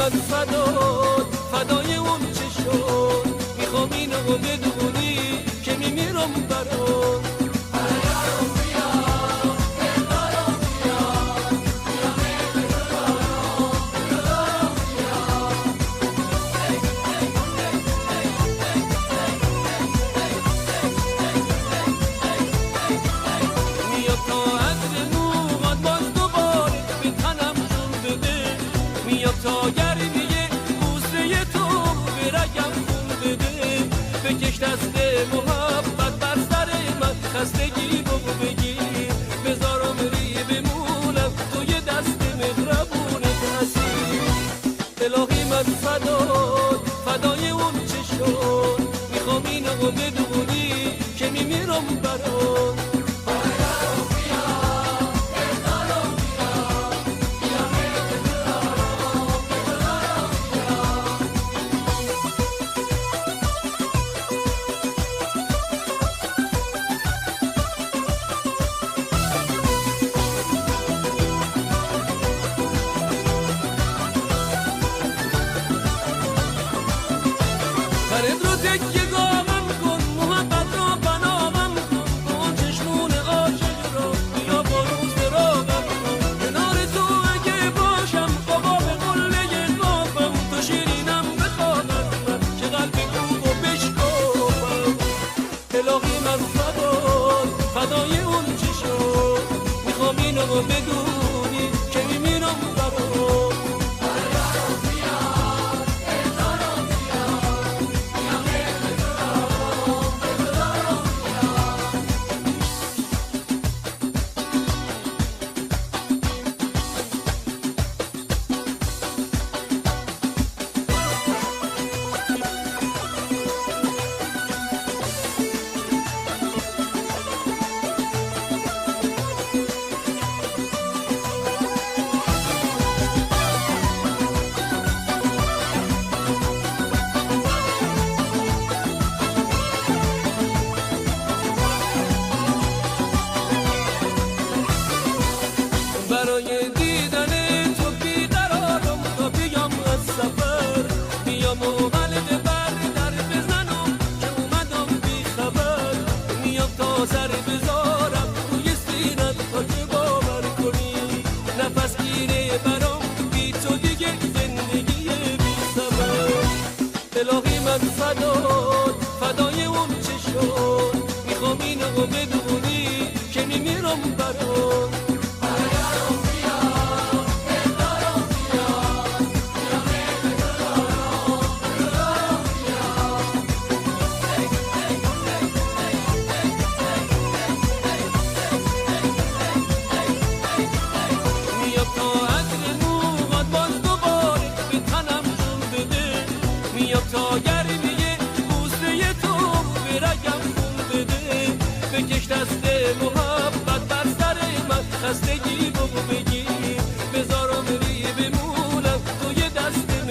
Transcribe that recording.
من فدای اون چه شد، میخوام اینو بدونی که میمیرم برات. تا گرمیه بوسه تو به رگم خون بده، بکش دست محبت بر سر من، خستگی بگو بگیر بذارم ری بمونم توی دست مهربونت هستی. الهی من فدای اون چه شد، میخوام اینو بدونی که میمیرم برات. فرد رو تکیه گامم کن، محبت رو بنامم کن، اون چشمون عاشق رو بیا با روز راغم کن. کنار تو اگه باشم بابا به قله قافم، تو شیرینم بخوانم من که قلب کوب و بشکافم. الهی من فدای اون چه شد، میخوام اینو بدونی که میمیرم برات. برای دیدن تو بیقرارم تا بیام از سفر، بیام و قلب بر در بزنم که اومدم بی خبر. میام تا سر بذارم روی سینت تا که باور کنی، نفس گیره برام بی تو دیگه زندگی بی سبب. الهی من فدای اون چه شد، میخوام اینو بدونی که میمیرم برات. تا گرمیه بوسه تو به رگم خون بده، بکش دست محبت بر سر من، خستگی بگو بگیر بذارم